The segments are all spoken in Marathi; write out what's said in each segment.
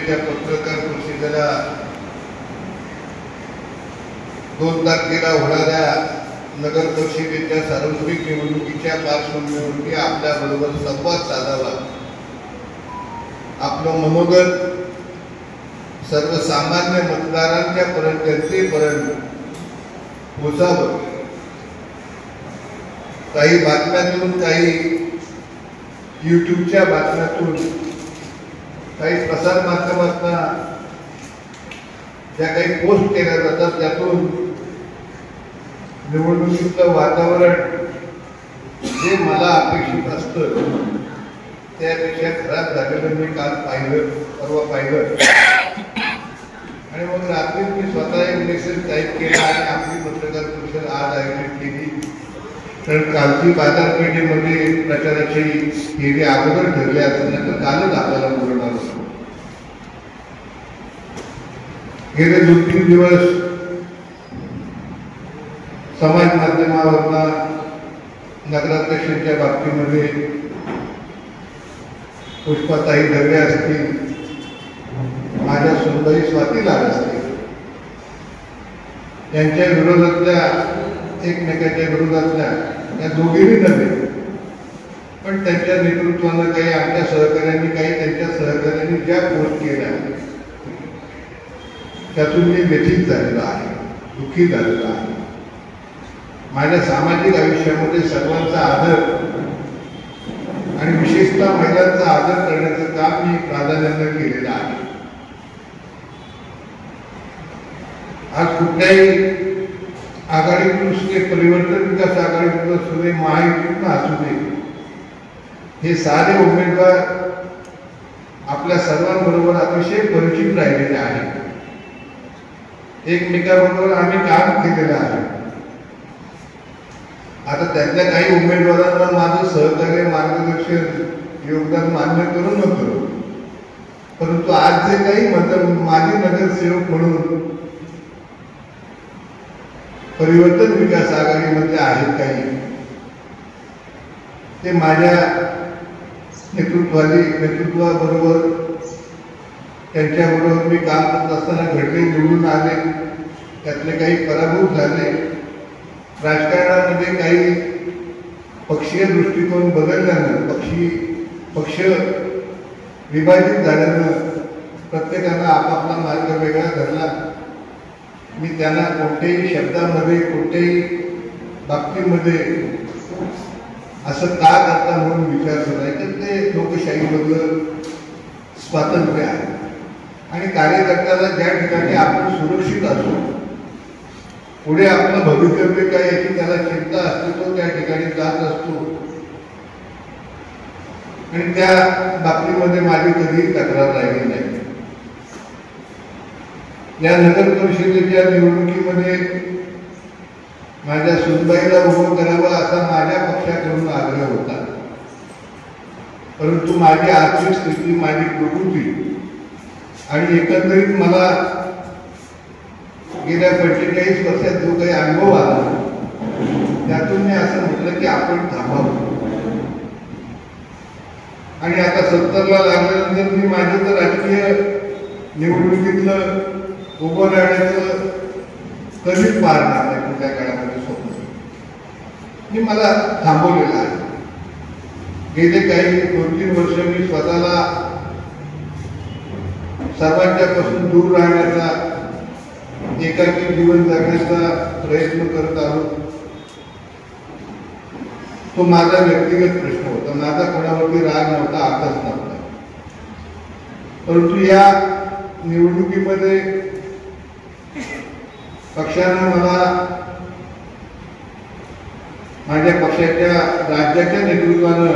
परिषदेच्या पत्रकार परिषदेला 2 तारखेला होणाऱ्या नगर परिषदेच्या सार्वत्रिक निवडणुकीच्या पार्श्वभूमीवरती आपल्याबरोबर संवाद साधावा, आपलं मनोगत सर्वसामान्य मतदारांच्या जनतेपर्यंत पोचावं. काही बातम्यातून, काही यूट्यूबच्या बातम्यातून, काही प्रसार माध्यमातून ज्या काही पोस्ट केल्या जातात त्यातून निवडणुकीचं वातावरण जे मला अपेक्षित असतं त्यापेक्षा खराब झालेलं मी काल पाहिलं, परवा पाहिलं. आणि मग रात्री मी स्वतः एक मेसेज टाईप केला आणि आपली पत्रकार परिषद आज आयोजित केली. कारण कालची बाजारपेठेमध्ये प्रचाराची फेरी अगोदर ठरली असेल ना तर कालच आपल्याला बोलणार होतो. गेले 2-3 दिवस समाज माध्यमावरना नगराध्यक्षांच्या बाबतीमध्ये पुष्पाताई ढगे असतील, माझ्या सुनबाई स्वाती लाड असतील, त्यांच्या विरोधातल्या, एकमेकांच्या विरोधातल्या या दोघीही नव्हे पण त्यांच्या नेतृत्वानं काही आमच्या सहकार्यांनी, काही त्यांच्या सहकार्यांनी ज्या पोस्ट केल्या त्यातून मी व्यथित झालेलो आहे, दुःखी झालेलो आहे. माझ्या सामाजिक आयुष्यामध्ये सर्वांचा आदर आणि विशेषतः महिलांचा आदर करण्याचं काम मी प्राधान्यानं केलेलं आहे. आज कुठल्याही आघाडीतून असू दे, परिवर्तन विकास आघाडीतून असू दे, महायुतीतून असू दे, हे सारे उमेदवार आपल्या सर्वांबरोबर अतिशय परिचित राहिलेले आहेत. एकमेकांबरोबर आम्ही काम केलेलं आहे. आता त्यातल्या काही उमेदवारांना माझं सहकार्य, मार्गदर्शन, योगदान मान्य करू नको, परंतु आज जे काही माजी नगरसेवक म्हणून परिवर्तन विकास आघाडीमध्ये आहेत काही, ते माझ्या नेतृत्वाबरोबर, त्यांच्याबरोबर मी काम करत असताना घडले, निवडून आले, त्यातले काही पराभूत झाले. राजकारणामध्ये काही पक्षीय दृष्टिकोन बदलल्यानं, पक्ष विभाजित झाल्यानं प्रत्येकानं आपापला मार्ग वेगळा धरला. मी त्यांना कोणत्याही शब्दामध्ये, कोणत्याही बाबतीमध्ये असं का करता म्हणून विचारलं नाही, तर ते लोकशाहीमधलं स्वातंत्र्य आहे. आणि कार्यकर्त्याला ज्या ठिकाणी आपण सुरक्षित असतो, पुढे आपलं भवितव्य काय याची त्याला चिंता असते, तो त्या ठिकाणी जात असतो. आणि त्या बाबतीमध्ये माझी कधीही तक्रार राहिली नाही. या नगर परिषदेच्या निवडणुकीमध्ये माझ्या सुनबाईला उभं करावं असा माझ्या पक्षाकडून आग्रह होता, परंतु माझी आर्थिक स्थिती, माझी प्रकृती आणि एकंदरीत मला गेल्या 45 वर्षात जो काही अनुभव आला त्यातून मी असं म्हटलं की आपण थांबावं. आणि आता 70ला लागल्यानंतर मी माझं तर राजकीय निवडणुकीतलं उभं राहण्याचं कधीच पारणार नाही. पुढच्या काळामध्ये स्वप्न मला थांबवलेलं आहे. गेले काही 2-3 वर्ष मी स्वतःला सर्वांच्यापासून दूर राहण्याचा, एकाकी जीवन जगण्याचा प्रयत्न करत आलो. तो माझा व्यक्तिगत प्रश्न होता, माझा कोणावरती राग नव्हता, आताच नव्हता. परंतु या निवडणुकीमध्ये पक्षानं मला, माझ्या पक्षाच्या राज्याच्या नेतृत्वानं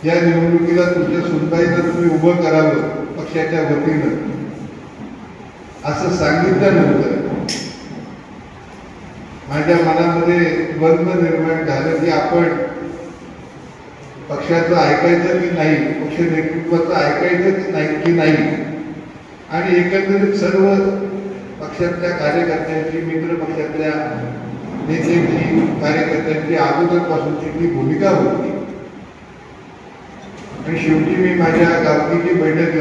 या निवडणुकीला तुमच्या सुनबाईला तुम्ही उभं करावं पक्षाच्या वतीनं असं सांगितलं नव्हतं. माझ्या मनामध्ये द्वंद्व निर्माण झालं की आपण पक्षाचं ऐकायचं की नाही, पक्ष नेतृत्वाचं ऐकायचं की नाही. आणि एकंदरीत सर्व पक्षातल्या कार्यकर्त्यांची, मित्र पक्षातल्या नेत्यांची, कार्यकर्त्यांची अगोदरपासूनची ती भूमिका होती. आणि शेवटी मी माझ्या गावकीची बैठक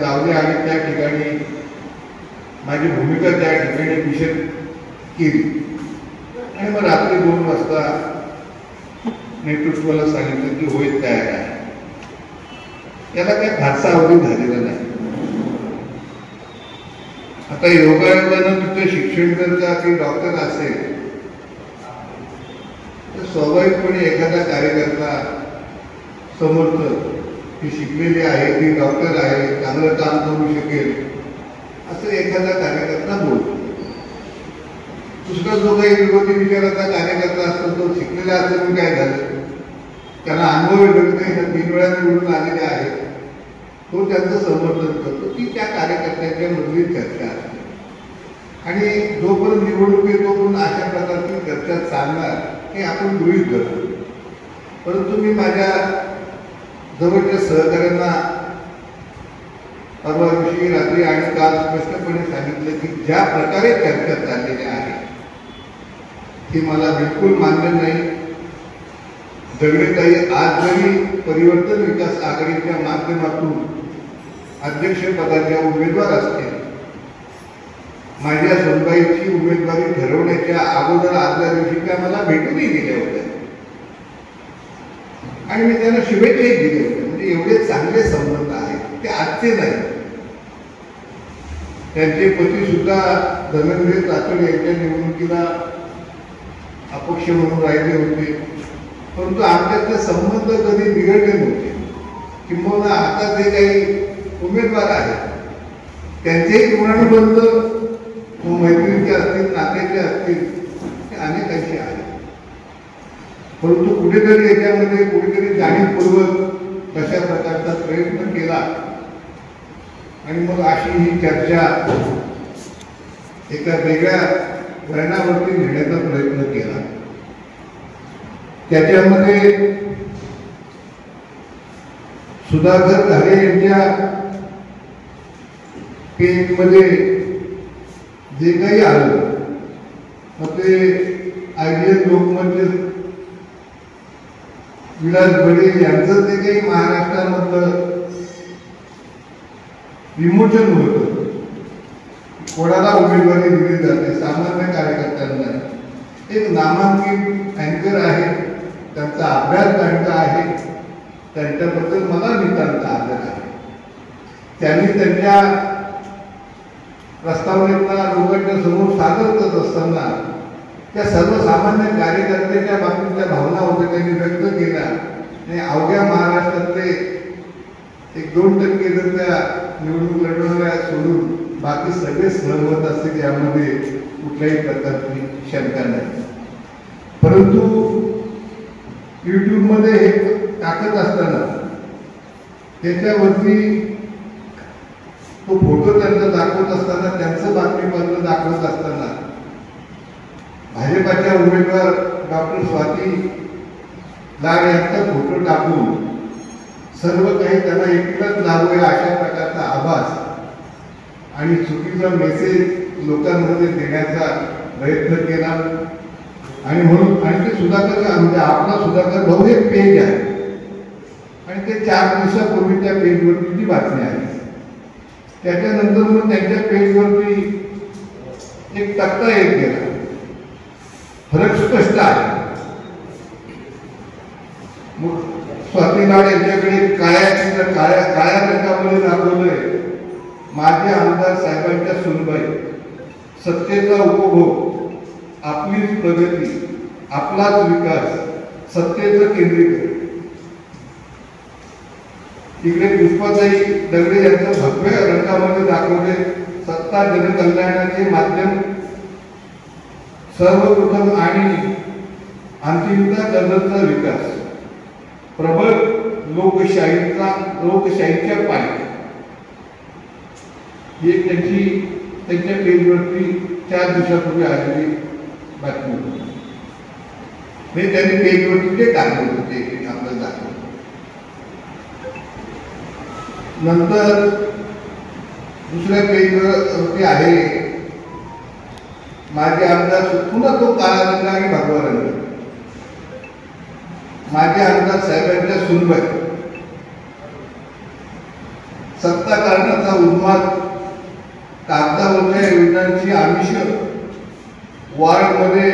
लावली आणि त्या ठिकाणी माझी भूमिका त्या ठिकाणी निषेध केली आणि मग रात्री 2 वाजता नेतृत्वाला सांगितलं की होईल तयार आहे. याला काही फारसा अवधी झालेला नाही. आता योगायोगानं तिथं शिक्षण जर का की डॉक्टर असेल तर स्वाभाविकपणे एखादा कार्यकर्ता समर्थ ती शिकलेली आहे, ती डॉक्टर आहे, चांगलं काम करू शकेल असं एखादा कार्यकर्ता बोलतो. दुसरा जो काही विरोधी विचाराचा कार्यकर्ता असतो तो शिकलेला असून काय झालं, त्यांना अनुभव नाही, 3 वेळा निवडून आलेले आहेत, तो त्यांचं समर्थन करतो. ती त्या कार्यकर्त्यांच्या मधली चर्चा असते आणि जोपर्यंत निवडणूक येतो पण अशा प्रकारची चर्चा चालणार हे आपण गृहीत धरतो. परंतु मी माझ्या जवळच्या सहकाऱ्यांना परवा दिवशी रात्री आणि काल स्पष्टपणे सांगितलं की ज्या प्रकारे चर्चा चाललेली आहे ती मला बिलकुल मान्य नाही. दगडेताई आज जरी परिवर्तन विकास आघाडीच्या माध्यमातून अध्यक्षपदाच्या उमेदवार असतील, माझ्या सुनबाईची उमेदवारी ठरवण्याच्या अगोदर आदल्या दिवशी त्या मला भेटूनही गेल्या होत्या आणि मी त्यांना शुभेच्छाही दिल्या होत्या. म्हणजे एवढे चांगले संबंध आहेत ते आजचे नाही. त्यांचे पती सुद्धा धनंजय तातडे यांच्या निवडणुकीला अपक्ष म्हणून राहिले होते, परंतु आमच्यातले संबंध कधी बिघडले नव्हते. किंबहुना आता जे काही उमेदवार आहेत त्यांचेही ऋणानुबंध मैत्रीचे असतील, नात्याचे असतील, ते अनेकांशी आहेत. परंतु कुठेतरी याच्यामध्ये कुठेतरी जाणीवपूर्वक तशा प्रकारचा प्रयत्न केला आणि मग अशी ही चर्चा एका वेगळ्या वळणावरती नेण्याचा प्रयत्न केला. त्याच्यामध्ये सुधाकर घारे यांच्या पेजमध्ये जे काही आलं मग ते आयडियल लोकमत विलास बडे यांचं जे काही महाराष्ट्रामधलं विमोचन होतं, कोणाला उमेदवारी दिली जाते, सामान्य कार्यकर्त्यांना. एक नामांकित अँकर आहे, त्यांचा अभ्यास चांगला आहे, त्यांच्याबद्दल मला नितांत आदर आहे. त्यांनी त्यांच्या प्रस्तावनेला लोकांच्या समोर सादर करत असताना त्या सर्वसामान्य कार्यकर्त्याच्या बाबतीतल्या भावना होत्या त्यांनी व्यक्त केल्या आणि अवघ्या महाराष्ट्रातले 1-2% जर त्या निवडणूक लढवणाऱ्या सोडून बाकी सगळे सहमत असतील यामध्ये कुठल्याही प्रकारची शंका नाही. परंतु युट्यूबमध्ये हे टाकत असताना त्याच्यावरती तो फोटो त्यांचा दाखवत असताना, त्यांचं बातमीपत्र दाखवत असताना भाजपाच्या उमेदवार डॉक्टर स्वाती लाड यांचा फोटो टाकून सर्व काही त्यांना एकलाच लागू आहे अशा प्रकारचा आभास आणि चुकीचा मेसेज लोकांमध्ये देण्याचा प्रयत्न केला. आणि म्हणून आणि ते सुधाकर म्हणजे आपला सुधाकर भाऊ हे पेज आहे आणि ते 4 दिवसापूर्वी त्या पेजवरती ती बातमी आली. त्याच्यानंतर मग त्यांच्या पेजवरती एक तक्ता एक गेला. फरक स्पष्ट आहे. मग स्वाती लाड यांच्याकडे काळ्या रंगामध्ये दाखवलंय माझे आमदार साहेबांच्या सुनबाई, सत्तेचा उपभोग, आपलीच प्रगती, आपलाच विकास, सत्तेचं केंद्रीकरण. तिकडे पुष्पाताई दगडे यांचं भगव्या रंगामध्ये दाखवले सत्ता जनकल्याणाचे माध्यम, सर्वप्रथम आणि अंतिमता कर्जचा विकास, प्रबळ लोकशाहीच्या पायी. ही एक त्यांच्या पेजवरती 4 दिवसापूर्वी आलेली बातमी होती. हे त्यांनी पेजवरती ते टाकलं होतं, ते आपल्याला दाखवलं. नंतर दुसऱ्या पेजवरती आहे माझे आमदार, पुन्हा तो काळा रंग आणि भगवा रंग, माझे आमदार साहेबांच्या सुनबाई सत्ता करण्याचा उन्माद, कागदावरच्या योजनांची आमिष वॉर्डमध्ये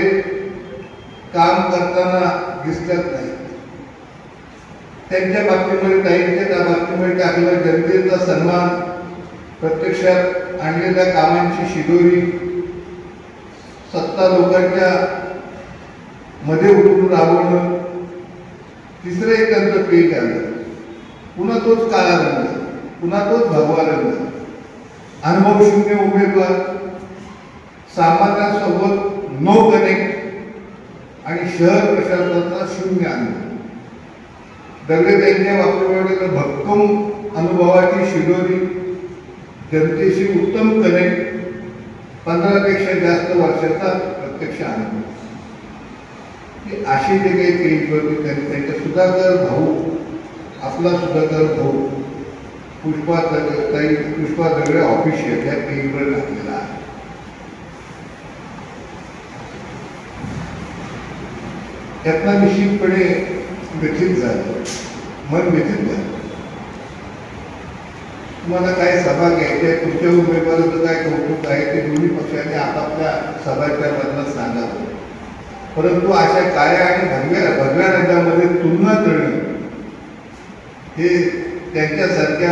काम करताना दिसत नाही. त्यांच्या बाबतीमध्ये ताईंच्या त्या बाबतीमध्ये टाकलं जनतेचा सन्मान, प्रत्यक्षात आणलेल्या कामांची शिदोरी, सत्ता लोकांच्या मध्ये उतरून राबवणं. तिसरं एक त्यांचं पेज आलं, पुन्हा तोच काळा रंग, पुन्हा तोच भगवा रंग, अनुभव शून्य उमेदवार, सामान्यांसोबत नो कनेक्ट आणि शहर प्रशासनाचा शून्य अनुभव. दगडे त्यांच्या बाबतीमध्ये भक्कम अनुभवाची शिदोरी, जनतेशी उत्तम कनेक्ट, 15 पेक्षा जास्त वर्षाचा प्रत्यक्ष अनुभव. अशी जे काही पेज होती त्यांच्या सुधाकर भाऊ, आपला सुधाकर भाऊ पुष्पा दगडे ऑफिशियल या पेजवर घातलेला आहे. त्यातला निश्चितपणे व्यथित झालं, मन व्यथित झालं. तुम्हाला काय सभा घ्यायची आहे, तुमच्या उमेदवाराचं काय कौतुक आहे ते दोन्ही पक्षांनी आपापल्या सभाच्या मधनं सांगावं. परंतु अशा काळ्या आणि भगव्या रंगामध्ये तुलना करणं हे त्यांच्यासारख्या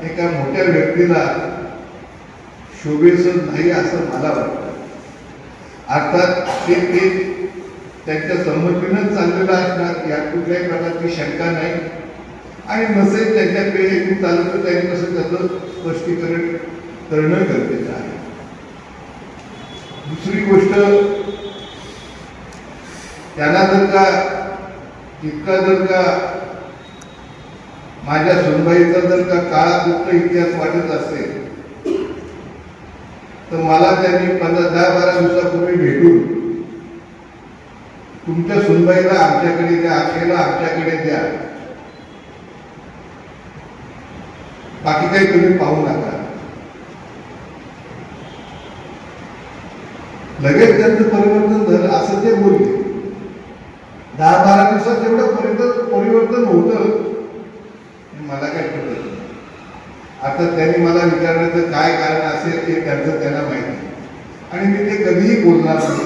एका मोठ्या व्यक्तीला शोभेचं नाही असं मला वाटतं. अर्थात ते त्यांच्या संमतीनंच चाललेलं असणार यात कुठल्याही प्रकारची शंका नाही. आणि नसेल त्यांच्या पेढीतून चालू तर त्यांनी कसं त्याचं स्पष्टीकरण करणं गरजेचं आहे. दुसरी गोष्ट, त्यांना जर का इतका जर का माझ्या सुनबाईचा जर का काळाकुट्ट इतिहास वाटत असेल तर मला त्यांनी 10-12 दिवसापूर्वी भेटून तुमच्या सुनबाईला आमच्याकडे द्या, अक्षयला आमच्याकडे द्या, बाकी काही तुम्ही पाहू नका. लगेच त्यांचं परिवर्तन झालं असं ते बोलले. 10-12 दिवसात जेवढं परिवर्तन होतं मला काय कळत नाही. आता त्यांनी मला विचारण्याचं काय कारण असेल ते त्यांचं त्यांना माहिती आणि मी ते कधीही बोलणार नाही.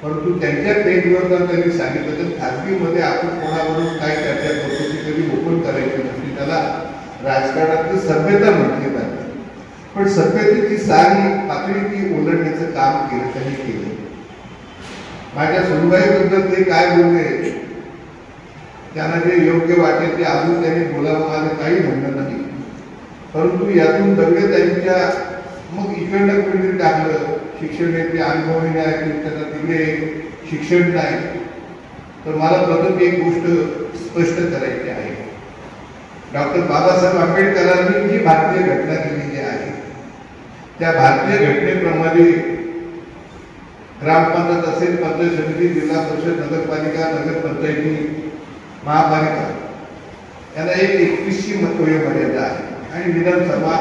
परंतु त्यांच्या पेजवर त्यांनी सांगितलं तर खाजगीमध्ये आपण कोणावरून काय चर्चा करतो ती कधी ओपन करायची नसते. त्याला राजकारणातली सभ्यता म्हटली जाते. पण सभ्यतेची सारी पातळी ती ओलांडण्याचं काम त्यांनी केलं. माझ्या सुनबाईबद्दल ते काय बोलले, त्यांना जे योग्य वाटेल ते अजून त्यांनी बोलावं, माझं काही म्हणणं नाही. परंतु यातून दगडे त्यांच्या मग इकडनं कुठे टाकलं, शिक्षण येते अनुभवी नाही, त्यांना दिले शिक्षण नाही. तर मला प्रथम एक गोष्ट स्पष्ट करायची आहे. डॉक्टर बाबासाहेब आंबेडकरांनी जी भारतीय घटना केलेली आहे त्या भारतीय घटनेप्रमाणे ग्रामपंचायत असेल, पंचायत समिती, जिल्हा परिषद, नगरपालिका, नगरपंचायती, महापालिका याला एक 21ची मतदान मर्यादा आहे आणि विधानसभा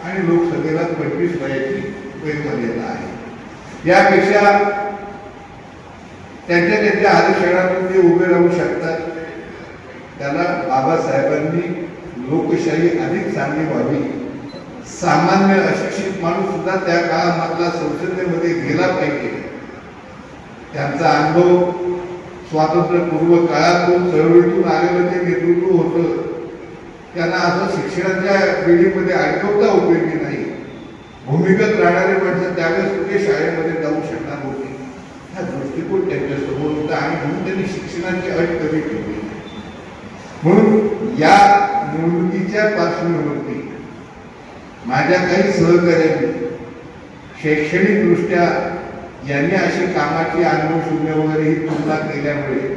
आणि लोकसभेला 25 वयाची मर्यादा आहे. यापेक्षा त्यांच्या आरक्षणातून ते उभे राहू शकतात. त्याला बाबासाहेबांनी लोकशाही अधिक चांगली व्हावी, सामान्य अशिक्षित माणूस सुद्धा त्या काळामधला संसदेमध्ये गेला पाहिजे. त्यांचा अनुभव स्वातंत्र्यपूर्व काळातून चळवळीतून आलेलं ते नेतृत्व होतं. त्यांना असं शिक्षणाच्या पिढीमध्ये अडकवता उपयोगी नाही. भूमिगत राहणारे माणसं त्यावेळेस कुठे शाळेमध्ये जाऊ शकणार होते हा दृष्टिकोन त्यांच्यासमोर होता आणि म्हणून त्यांनी शिक्षणाची अट कमी केली. म्हणून या निवडणुकीच्या पार्श्वभूमीवरती माझ्या काही सहकार्यांनी शैक्षणिक दृष्ट्या यांनी अशी कामाची अनुभव शून्य वगैरे ही तुलना केल्यामुळे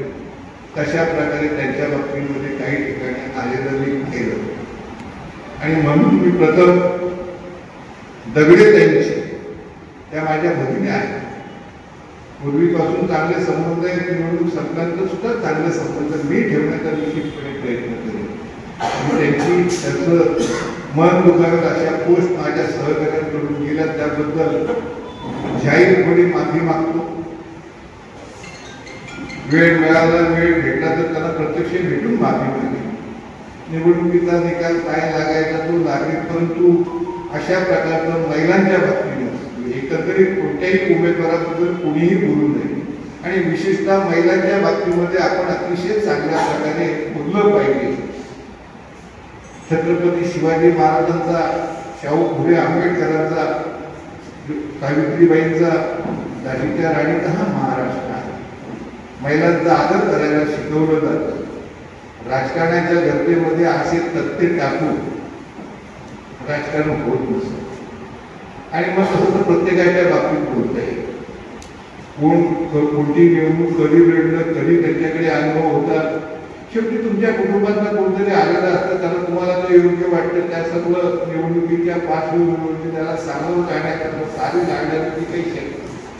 कशा प्रकारे त्यांच्या बाबतीमध्ये काही ठिकाणी आलेलं मी केलं. आणि म्हणून मी प्रथम दगडे त्यांची त्या माझ्या भगिनी आहेत, पूर्वीपासून चांगले संबंध आहेत. निवडणूक संपल्यानंतर सुद्धा चांगले संबंध मी ठेवण्याचा निश्चितपणे प्रयत्न करेन. त्याचं मन दुखावत अशा पोस्ट माझ्या सहकार्यांकडून गेल्या त्याबद्दल जाहीरपणे माफी मागतो. वेळ मिळाला, वेळ भेटला तर त्याला प्रत्यक्ष भेटून माफी मागेल. निवडणुकीचा निकाल काय लागायचा तो लागेल, परंतु अशा प्रकारचं महिलांच्या बाबतीत एकत्रित कोणत्याही उमेदवाराबद्दल कोणीही बोलू नये आणि विशेषतः महिलांच्या बाबतीमध्ये आपण अतिशय चांगल्या प्रकारे बोललं पाहिजे. छत्रपती शिवाजी महाराजांचा, शाहू फुले आंबेडकरांचा, सावित्रीबाईंचा, झाशीच्या राणीचा हा महाराष्ट्र आहे. महिलांचा आदर करायला शिकवलं जातं. राजकारणाच्या गर्दीमध्ये असे तथ्य टाकून राजकारण होत नसतं आणि मग तसं तर प्रत्येकाच्या बाबतीत बोलता येईल. कोणती निवडणूक कधी लढणं, कधी त्यांच्याकडे अनुभव होता. शेवटी तुमच्या कुटुंबातलं कोणतरी आलेलं असतं, त्याला तुम्हाला जे योग्य वाटतं त्या सर्व निवडणुकीच्या पार्श्वभूमीवरती त्याला सामोरं जाण्याकरता सारी जाण्याची काही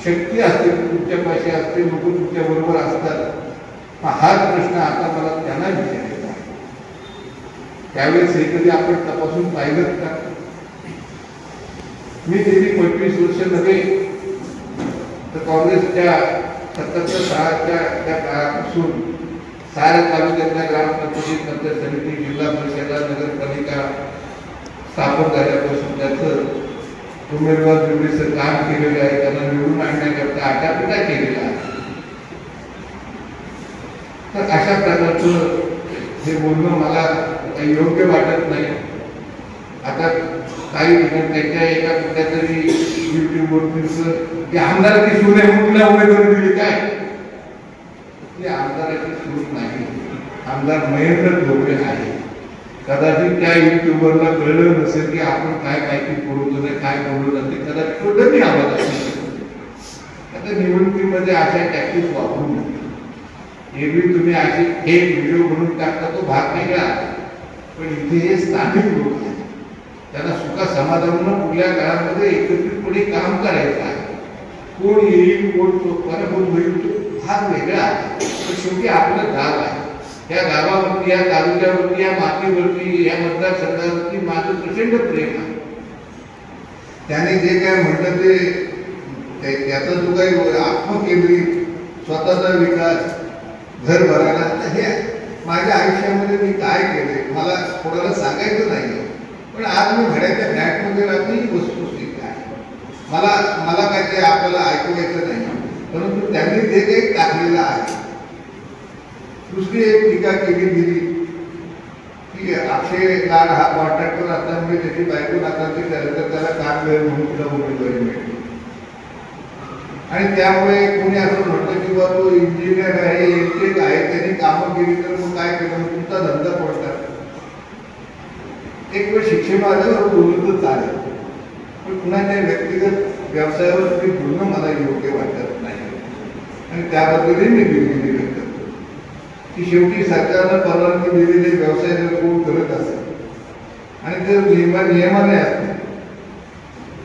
शक्ती असते, तुमच्यापाशी असते, लोक तुमच्या बरोबर असतात. हाच प्रश्न आता मला त्यांना विचारायचा आहे. त्यावेळेस हे कधी आपण तपासून पाहिलं का? मी गेली 25 वर्ष नव्हे तर काँग्रेसच्या 77 त्या काळापासून साऱ्या तालुक्यातल्या ग्रामपंचायत, पंचायत समिती, जिल्हा परिषदा, नगरपालिका स्थापन झाल्यापासून त्याचं उमेदवार निवडीचं काम केलेलं आहे. त्यांना निवडून आणण्याकरता आटापिटा केलेला आहे. तर अशा प्रकारचं हे बोलणं मला काही योग्य वाटत नाही. आता काही त्यांच्या एका कुठल्या तरी युट्यूबवरती आमदाराची सून आहे म्हणून उमेदवारी दिली काय? ती आमदाराची सून नाही, आमदार महेंद्र ढोबळे आहे. कदाचित त्या युट्यूबरला कळलं नसेल की आपण काय माहिती पुरवतो नाही, काय बोललो जाते, कदाचित तो डमी आवाज असेल. आता निवडणुकीमध्ये अशा टॅक्टिक्स वापरू नये. एरवी तुम्ही असे एक व्हिडिओ बनवून टाकता तो भाग वेगळा, पण इथे हे स्थानिक लोक आहेत, त्यांना सुखा समाधानानं पुढल्या काळामध्ये एकत्रितपणे काम करायचं आहे. कोण येईल, कोण पराभूत होईल तो भाग वेगळा आहे. पण शेवटी आपलं गाव आहे. या गावावरती, या तालुक्यावरती, या मातीवरती, या मतदारसंघावरती माझं प्रचंड प्रेम आहे. त्याने जे काय म्हटलं ते त्याचा जो काही आत्मकेंद्रित स्वतःचा विकास, घर भरायला, हे माझ्या आयुष्यामध्ये मी काय केले मला कोणाला सांगायचं नाही. पण आज मी भाड्याच्या फ्लॅटमध्ये राहतो ही वस्तुस्थिती आहे. मला काय ते आपल्याला ऐकवायचं नाही, परंतु त्यांनी जे काही टाकलेलं आहे. दुसरी एक टीका केली गेली की अक्षय लाड हा कॉन्ट्रॅक्टर असल्यामुळे त्याची बायको नाकारची झाली तर त्याला काम मिळेल म्हणून तुला उमेदवारी मिळते. आणि त्यामुळे कोणी असं म्हटलं की बाबा तो इंजिनियर आहे, इलेक्ट्रिक आहे, त्यांनी कामं केली तर मग काय केलं, तुमचा धंदा पडतात. एक वेळ शिक्षण आल्यावर बोललं तर चालेल, पण कुणाच्या व्यक्तिगत व्यवसायावर तुम्ही बोलणं मला योग्य वाटत नाही. आणि त्याबद्दलही मी दिलगिरी व्यक्त करतो की शेवटी सरकारनं परवानगी दिलेले व्यवसाय जर कोण करत असेल आणि ते नियमाने असते,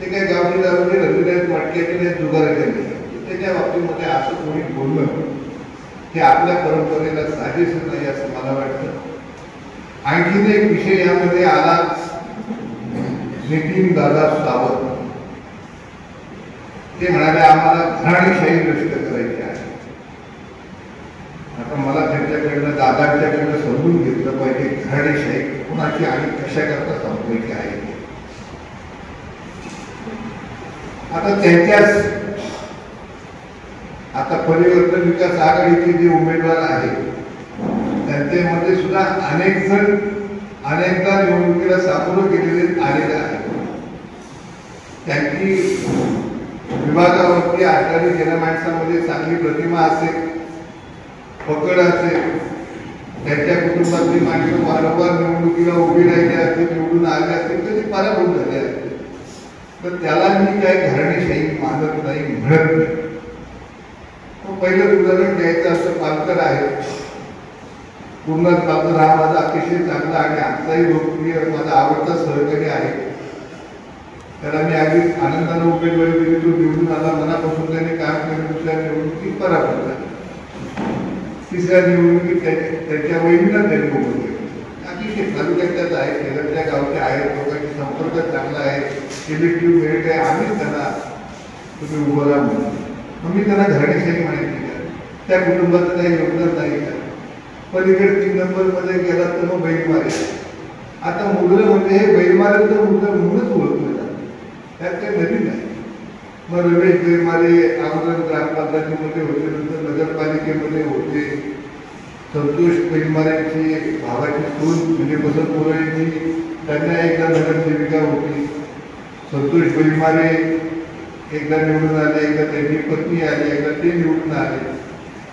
ते काही गावठी दारूचे रंगीत मटक्याचे नाही, जुगाराचे नाही, त्याच्या बाबतीमध्ये असं कोणी बोलणं हे आपल्या परंपरेला साजेसं नाही असं मला वाटतं. आणखीन एक विषय यामध्ये आला, नितीन दादा सावंत. ते म्हणाले आम्हाला घराणेशाही नष्ट करायची आहे. आता मला त्यांच्याकडनं, दादांच्याकडनं समजून घेतलं पाहिजे घराणेशाही कुणाची आणि कशा करता संपवायची आहे. आता त्यांच्याच आता परिवर्तन विकास आघाडीचे जे उमेदवार आहेत त्यांच्यामध्ये सुद्धा अनेक जण अनेकदा निवडणुकीला सामोरं गेलेले आलेले आहेत. त्यांची विभागावरती आढळली गेल्या माणसामध्ये चांगली प्रतिमा असेल, पकड असेल, त्यांच्या कुटुंबातली माणसं वारंवार निवडणुकीला उभी राहिली असतील, निवडून आले असतील, कधी पराभूत झाले असतील, तर त्याला मी काय घराणेशाही मानत नाही, म्हणत नाही. पहिलं उदाहरण द्यायचं असं पालकर आहे. पूर्णच पालकर हा माझा अतिशय चांगला आणि आजचाही लोकप्रिय माझा आवडता सहकारी आहे. त्याला मी अगदी आनंदानं उमेदवारी दिली, तो निवडून आला, मनापासून त्याने काम केलं. दुसऱ्या निवडणुकीत पराभूत झाला. तिसऱ्या निवडणुकीत त्याच्या वहिनीला त्यांनी उभं केलं. अतिशय तालुक्याच्याच आहेत, शेजारच्या गावच्या आहेत, लोकांशी संपर्क चांगला आहे, इलेक्टिव्ह मेरिट आहे, आम्हीच त्यांना तुम्ही उभं राहा म्हणून. मग मी त्यांना घराणेशाही म्हणायची का? त्या कुटुंबाचं काही योगदान नाही का? पलीकडे 3 नंबरमध्ये गेला तर मग बैलमारे. आता मुलं म्हणजे हे बैलमारे तर मुलं म्हणूनच ओळखलं जातं, त्यात काही नवीन नाही. मग रमेश बैलमारे अगोदर ग्रामपंचायतीमध्ये होते, नंतर नगरपालिकेमध्ये होते. संतोष बैलमारेची भावाची सून म्हणजे बसंत मोरे, त्यांना एकदा नगरसेविका होती. संतोष बैलमारे एकदा निवडून आले, एकदा त्यांची पत्नी आली, एकदा ते निवडून आले.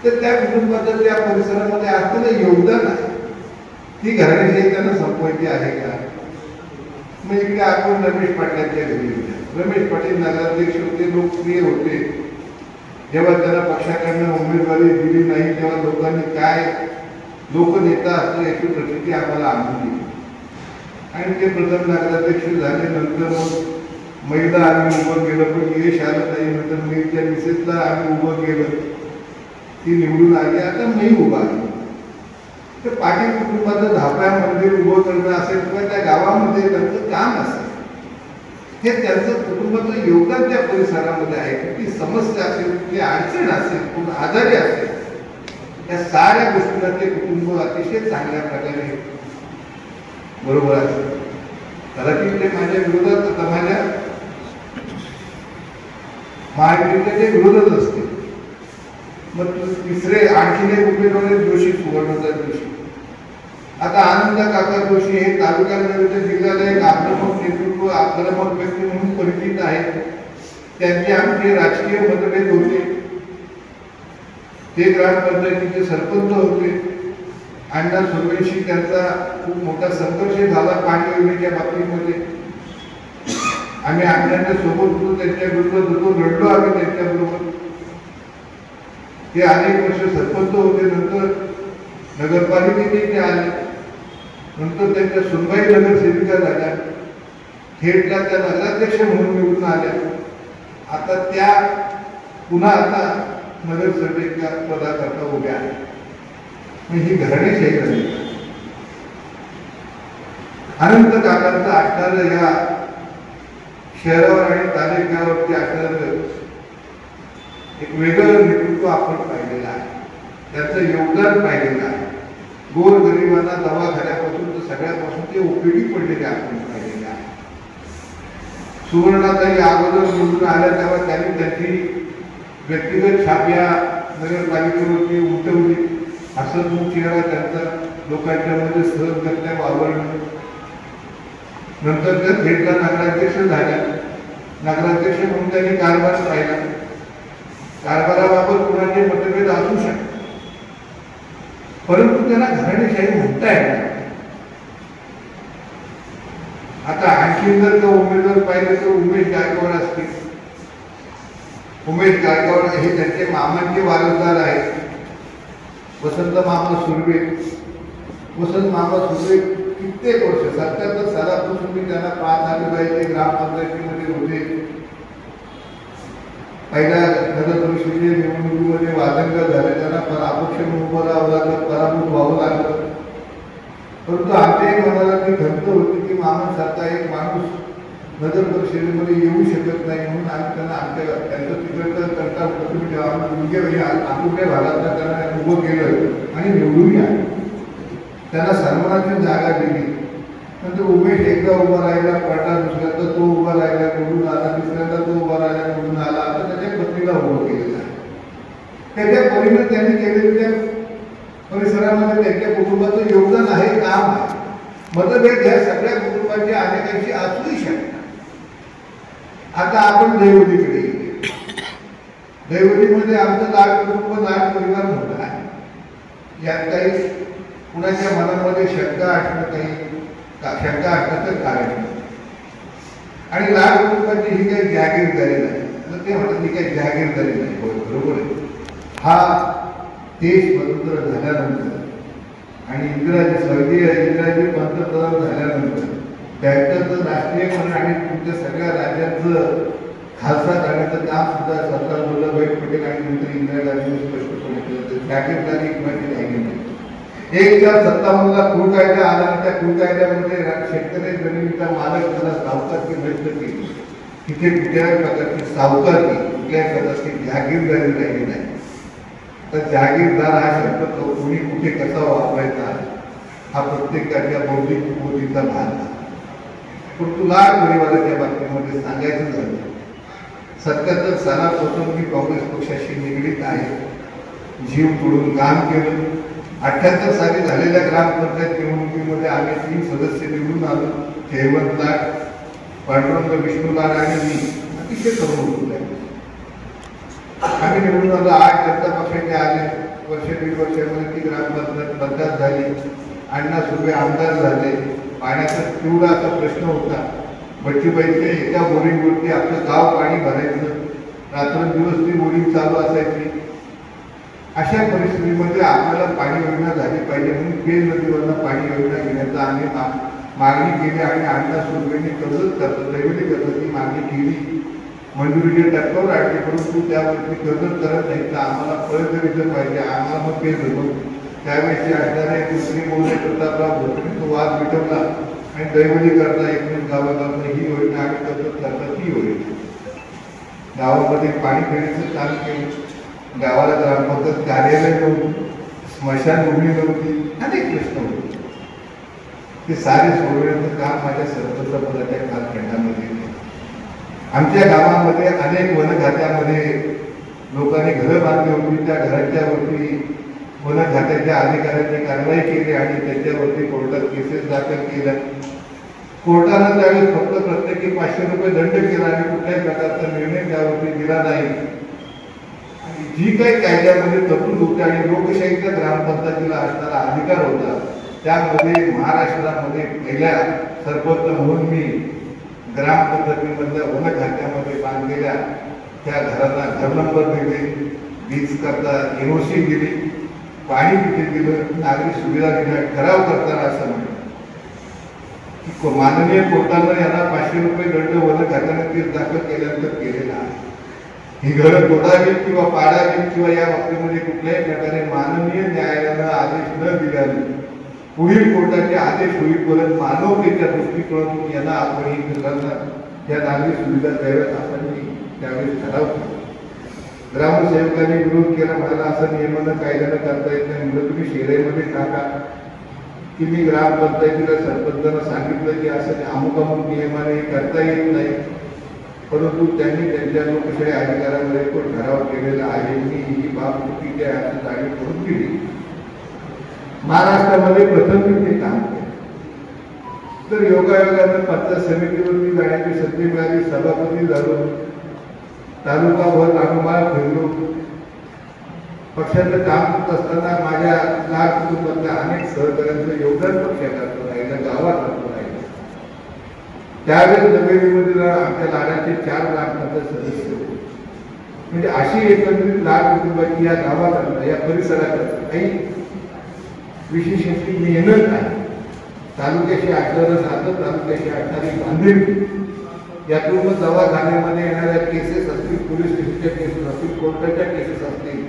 तर त्या कुटुंबाचं त्या परिसरामध्ये असलेलं योगदान आहे, ती घराण्याची त्यांना संपवायची आहे का? मग इकडे आपण रमेश पाटलांच्या घरी होत्या. रमेश पाटील नगराध्यक्ष होते, लोकप्रिय होते. जेव्हा त्यांना पक्षाकडनं उमेदवारी दिली नाही तेव्हा लोकांनी काय लोकनेता असतो याची प्रसिद्धी आम्हाला आणून दिली आणि ते प्रथम नगराध्यक्ष झाले. नंतर मग महिला आम्ही उभं केलं, पण यश आलं नाही. नंतर मी त्या मिसेसला आम्ही उभं केलं, ती निवडून आली. आता मी उभा आहे. तर पाटील कुटुंबाचं धापा मंदिर उभं करणं असेल किंवा त्या गावामध्ये त्यांचं काम असेल, हे त्यांचं कुटुंबाचं योगदान त्या परिसरामध्ये आहे. ती समस्या असेल, ती अडचण असेल, कोण आजारी असेल, या साऱ्या गोष्टींना ते कुटुंब अतिशय चांगल्या प्रकारे बरोबर आहे. कदाचित ते माझ्या विरोधात, आता माझ्या महायुतीच्या ते विरोधच असते. मग तिसरे आणखीन एक उमेदवार जोशी, सुवर्णदास जोशी. आता आनंद काका जोशी हे तालुक्यामध्ये जिल्ह्याला एक आक्रमक नेतृत्व, आक्रमक व्यक्ती म्हणून परिचित आहेत. त्यांचे आमचे राजकीय मतभेद होते. ते ग्रामपंचायतीचे सरपंच होते. अण्णा सुर्वेशी त्यांचा खूप मोठा संघर्ष झाला पाणी योजनेच्या बाबतीमध्ये. आम्ही अण्णांच्या सोबत होतो, त्यांच्या विरोधात होतो, लढलो आम्ही त्यांच्याबरोबर. ते अनेक वर्ष सरपंच होते. नंतर नगरपालिकेने ते आले. नंतर त्यांच्या सुनबाई नगरसेविका झाल्या. खेडला त्या नगराध्यक्ष म्हणून निवडून आल्या. आता त्या पुन्हा आता नगरसेविका पदाकरता उभ्या आहेत. ही घराणेशाही झाली. अनंत काकांचं असणारं या शहरावर आणि तालुक्यावरती असणारं एक वेगळं नेतृत्व आपण पाहिलेलं आहे, त्याचं योगदान पाहिलेलं आहे. गोरगरिबांना दवाखान्यापासून तर सगळ्यापासून ते उपयोगी पडलेले आपण पाहिलेले आहे. सुवर्णाताई अगोदर निवडून आल्या तेव्हा त्यांनी त्यांची व्यक्तिगत छाप या नगरपालिकेवरती उमटवली. हसतमुख चेहरा त्यांचा लोकांच्या मध्ये सहजगत्या वावरणं. नंतर त्या थेटला नगराध्यक्ष झाल्या. नगराध्यक्ष म्हणून त्यांनी कारभार पाहिला. कारभाराबाबत कुणाचे मतभेद असू शकतात, परंतु त्यांना घराणेशाही म्हणता येणार. आता आणखी जर का उमेदवार पाहिले तर उमेश गायकवाड असतील. उमेश गायकवाड हे त्यांचे मामांचे वारसदार आहेत. वसंत मामा सुर्वे. वसंत मामा सुर्वे कित्येक वर्ष 77 सालापासून मी त्यांना पाहत आलेलो आहे. ते ग्रामपंचायतीमध्ये होते. पहिल्या नगर परिषदेच्या निवडणुकीमध्ये वादंग झाले, त्यांना अपक्ष म्हणून उभं राहावं लागलं, पराभूत व्हावं लागलं. परंतु आमच्याही मनाला ती खंत होती की मामांसारखा एक माणूस नगर परिषदेमध्ये येऊ शकत नाही, म्हणून आम्ही त्यांना त्यांचं तिकडचं करता तुम्ही जेव्हा आकुर्ड्या भागातल्या त्यांना उभं केलं आणि निवडून आले. त्यांना सन्मानाची जागा दिली. नंतर उमेश एकदा उभा राहिला, पडला, दुसऱ्यांदा तो उभा राहिला, निवडून आला, तिसऱ्यांदा तो उभा राहिला, निवडून आला. आता त्याच्या पत्नीला उभं केलेलं आहे. त्याच्या परीने त्यांनी केलेल्या परिसरामध्ये त्यांच्या कुटुंबाचं योगदान आहे, काम आहे. मतभेद ह्या सगळ्या कुटुंबांच्या अनेकांशी असूही शकतात. आता आपण दैवतीकडे येतो. दैवतीमध्ये आमचं लाड कुटुंब, लाड परिवार मोठा आहे. यात काही कुणाच्या मनामध्ये शंका असणं तर कारण नाही. आणि लाड कुटुंबाची ही काही जागीरदारी नाही. तर ते म्हणतात ही काही जागीरदारी नाही. बरोबर आहे. हा देश स्वतंत्र झाल्यानंतर आणि स्वर्गीय इंदिराजी पंतप्रधान झाल्यानंतर त्यांचं राष्ट्रीयकरण आणि तुमच्या सगळ्या राज्यांचं खालसा करण्याचं काम सुद्धा सरदार वल्लभभाई पटेल आणि नंतर इंदिरा गांधींनी स्पष्टपणे केलं. जागीरदारी कुणाची राहिली नाही. 1957ला कृ कायदा आला. त्या कृ कायद्यामध्ये शेतकरी जमिनीचा मालक त्याला सावकारकी व्यक्त केली. तिथे कुठल्याही प्रकारची सावकारकी, कुठल्याही प्रकारची जागीरदारी राहिली नाही. तर जागीरदार हा शब्द कोणी कुठे कसा वापरायचा हा प्रत्येकाच्या बौद्धिक बुद्धीचा भाग आहे. पण तुला परिवाराच्या बाबतीमध्ये सांगायचं झालं 77 सालापासून मी काँग्रेस पक्षाशी निगडीत आहे. जीव तोडून काम केलं. 78 साली झालेल्या ग्रामपंचायत निवडणुकीमध्ये आम्ही 3 सदस्य निवडून आलो. जयवंत लाड, पांडुरंग विष्णू लाड आणि मी अतिशय तरुण होतो. आम्ही निवडून आलो. 8 जनता पक्षाचे आले. वर्ष 1.5 वर्षामध्ये ती ग्रामपंचायत बदलात झाली. अण्णा सुर्वे आमदार झाले. पाण्याचा तेवढा असा प्रश्न होता. बच्चूबाईच्या एका बोरिंगवरती आपलं गाव पाणी भरायचं. रात्रंदिवस ती बोरिंग चालू असायची. अशा परिस्थितीमध्ये आपल्याला पाणी योजना झाली पाहिजे म्हणून केज नदीवरनं पाणी योजना घेण्याचा आम्ही मागणी केली आणि अण्णा सुर्वेने दैवली कर्जाची मागणी केली. मंजुरीच्या टप्प्यावर आणली. परंतु त्यावरती कर्ज करत नाही तर आम्हाला फळदरीचं पाहिजे. आम्हाला मग केस होतो. त्यावेळेची असणारे दुसरी बोलणे प्रतापराव भोसले तो वाद मिटवला आणि दैवली करता एकूण गावागावात ही योजना आणि कर्ज करता ती योजना. गावामध्ये पाणी पिण्याचं काम केलं. गावाला ग्रामपंचायत कार्यालय नव्हतं. स्मशानभूमी नव्हती. अनेक प्रश्न होते. ते सारे सोडवण्याचं काम माझ्या सरपंच पदाच्या कालखंडामध्ये केलं. आमच्या गावामध्ये अनेक वन खात्यामध्ये लोकांनी घरं बांधली होती. त्या घराच्या वरती वन खात्याच्या अधिकाऱ्यांनी कारवाई केली आणि त्याच्यावरती कोर्टात केसेस दाखल केल्या. कोर्टानं त्यावेळेस फक्त प्रत्येकी 500 रुपये दंड केला आणि कुठल्याही प्रकारचा निर्णय त्यावरती दिला नाही. जी काही कायद्यामध्ये तरतूद होती आणि लोकशाहीचा ग्रामपंचायतीला असणारा अधिकार होता त्यामध्ये महाराष्ट्रामध्ये पहिल्या सरपंच म्हणून मी ग्रामपंचायतीमधल्या वन खात्यामध्ये बांधलेल्या त्या घरांना घर नंबर दिले. वीज करता NOC दिली. पाणी तिथे दिलं. नागरी सुविधा दिल्या. ठराव करताना असं म्हणलं की माननीय कोर्टानं यांना 500 रुपये दंड वन खात्याने केस दाखल केल्यानंतर केलेला आहे. ही घरं तोडावीत किंवा पाडावीत किंवा या बाबतीमध्ये कुठल्याही प्रकारे माननीय न्यायालयानं आदेश न दिल्याने पुढील कोर्टाचे आदेश होईपर्यंत मानवतेच्या दृष्टिकोनातून यांना आपण ही घरांना या नागरी सुविधा द्याव्यात आपण त्यावेळेस ठराव केला. ग्रामसेवकांनी विरोध केला. म्हणाला असं नियमानं कायद्यानं करता येत नाही. म्हणजे तुम्ही शेऱ्यामध्ये टाका की मी ग्रामपंचायतीला सरपंचांना सांगितलं की असं अमुक अमुक नियमाने करता येत नाही. परंतु त्यांनी त्यांच्या लोकशाही अधिकारामध्ये तो ठराव केलेला आहे. मी ही बाब चुकीची आहे असं जाणीव करून दिली. महाराष्ट्रामध्ये प्रथम ते काम केलं. तर योगायोगानं पंचायत समितीवरती जाण्याची संधी मिळाली. सभापती झालो. तालुकाभर राममाळ फिरलो. पक्षाचं काम करत असताना माझ्या लाड कुटुंबातल्या अनेक सहकार्यांचं योगदान पक्षात राहिलं. गावात राहिलं. त्यावेळेस नवेलीमध्ये आमच्या लाडाचे 4 ग्रामपंचायत सदस्य होते. म्हणजे अशी एकंदरीत लाड कुटुंबाची या गावात या परिसरात काही विशेष अशी मेहनत आहे. तालुक्याशी असणारं नातं, तालुक्याशी असणारी बांधिलकी, यातून दवाखान्यामध्ये येणाऱ्या केसेस असतील, पोलीस स्टेशनच्या केसेस असतील, कोर्टाच्या केसेस असतील,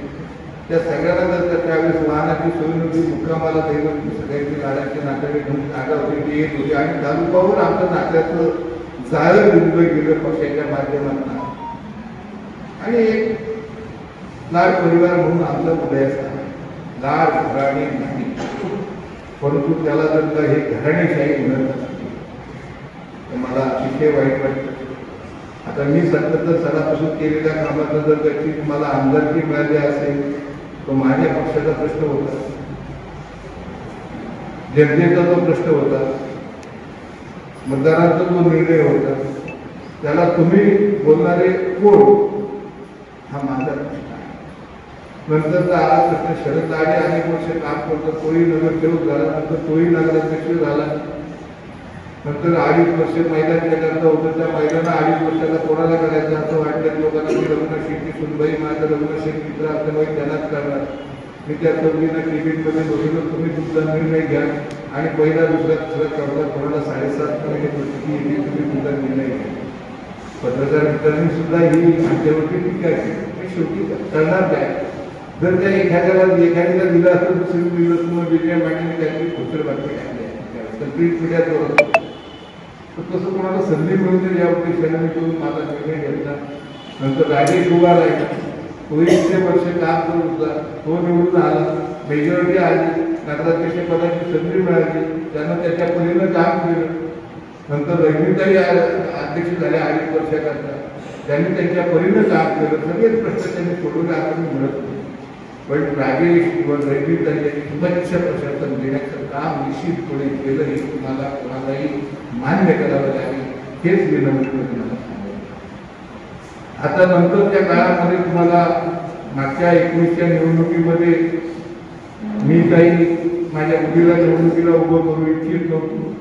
त्या सगळ्यांना जर त्यावेळेस वाहनाची सोय नव्हती. मुक्कामाला दैवत सगळ्यांची लाडाचे नातेवाईक नागावरती येत होते आणि तालुक्यावर आमचं नात्याचं जाळं विंदलं गेलं पक्षाच्या माध्यमातून. आणि एक लाड परिवार म्हणून आमचा उदयास आला. लाड घराणे नाही, परंतु त्याला जर का हे घराणेशाही मिळत असते तर मला अतिशय वाईट वाटतं. आता मी 77 सालापासून केलेल्या कामाचा जर त्याची मला आमदारकी मिळाली असेल तो माझ्या पक्षाचा प्रश्न होता. जनतेचा जो प्रश्न होता, मतदारांचा जो निर्णय होता, त्याला तुम्ही बोलणारे कोण हा माझा प्रश्न आहे. नंतरचा आला प्रश्न शरद लाडे अनेक वर्ष काम करतो. तोही नगरसेवक झाला. नंतर तोही नगराध्यक्ष झाला. नंतर 2.5 वर्ष महिलांच्या करता होतं. त्या महिलांना 2.5 वर्षाला कोणाला करायचं असं वाटतं. लोकांना मी लग्न शेती सुनबाई माझं लग्न शेत मित्र असल्यामुळे त्यांनाच करणार. मी त्या चौकीनं केबिनमध्ये बसलो. तुम्ही तुमचा निर्णय घ्या आणि पहिला दुसरा तिसरा चौथा कोणाला 7.5 महिने प्रति येते तुम्ही तुमचा निर्णय घ्या. पत्रकार मित्रांनी सुद्धा ही आमच्यावरती टीका केली. मी शेवटी करणार काय. जर त्या एखाद्याला दिलं असतं दुसरी दिलं किंवा वेगळ्या मांडणी त्यांनी दुसरं बातमी टाकली आहे प्रिंट मीडियाद्वारा. तर तसं कोणाला संधी मिळून या उद्देशाने मी माझा निर्णय घेतला. नंतर राजेश उभा राहिला. तो 100 वर्ष काम करत होता, तो निवडून आला, मेजॉरिटी आली, नगराध्यक्ष पदाची संधी मिळाली, त्यानं त्याच्या परीनं काम केलं. नंतर रजनीताई अध्यक्ष झाले 2.5 वर्षाकरता, त्यांनी त्यांच्या परीनं काम केलं. सगळेच प्रश्न त्यांनी सोडवले आपण मिळत नाही. पण राजेश किंवा रजनीताई यांनी स्वच्छ प्रशासन देण्याचं काम निश्चितपणे केलं, हे तुम्हाला कोणालाही मान्य करावं लागेल. हेच विनंती मला सांगायचं. आता नंतरच्या काळामध्ये तुम्हाला मागच्या 19च्या निवडणुकीमध्ये मी काही माझ्या मुलीला निवडणुकीला उभं करू इच्छित नव्हतो.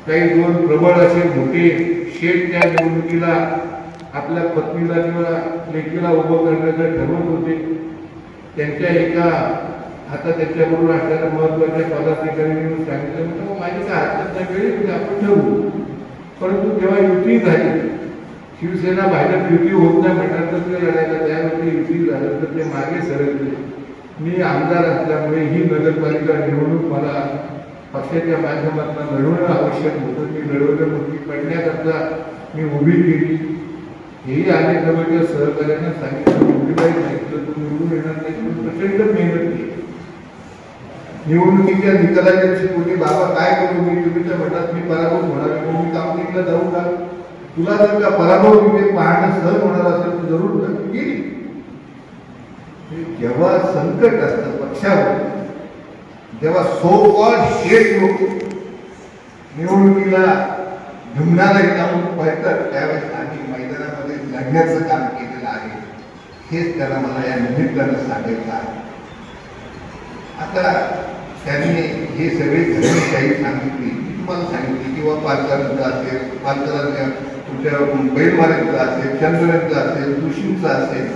काही 2 प्रबळ असे मोठे शेठ त्या निवडणुकीला आपल्या पत्नीला किंवा लेकीला उभं करण्याचं ठरवत होते. त्यांच्या एका आता त्याच्याबरोबर असणाऱ्या महत्वाच्या पदाधिकाऱ्यांनी सांगितलं, माझी काय हातात वेळी म्हणजे आपण ठरवू. परंतु जेव्हा युती झाली, शिवसेना भाजप युती होत नाही म्हणतात तर ते लढायला त्यामध्ये युती झालं तर ते मागे सरकले. मी आमदार असल्यामुळे ही नगरपालिका निवडणूक मला पक्षाच्या माध्यमातून लढवणं आवश्यक होतं. मी लढवलं मुलगी पडण्याकरता मी उभी केली. हेही अनेक जवळच्या सहकार्यानं सांगितलं, मुलीलाही सांगितलं, तू निवडून येणार नाही, पण प्रचंड मेहनत केली. निवडणुकीच्या निकालाच्या दिवशी कोणी बाबा काय करू, मी तुम्हीच्या मठात मी पराभव होणार, मी काउंटिंगला जाऊ का, तुला जर का पराभव तिथे पाहणं सहज होणार असेल तर जरूर गेली. जेव्हा संकट असतं पक्षावर, जेव्हा सो कॉल्ड शेठ लोक निवडणुकीला झुमणारा जाऊन पाहतात, त्यावेळेस आम्ही मैदानामध्ये लढण्याचं काम केलेलं आहे. हेच त्याला मला या निमित्तानं सांगायचं आहे. आता त्यांनी हे सगळे घराणेशाही सांगितली, तुम्हाला सांगितली, किंवा पालकांचं असेल, पालकांच्या तुमच्या बैलमाऱ्यांचं असेल, चंद्रांचं असेल, जोशींचं असेल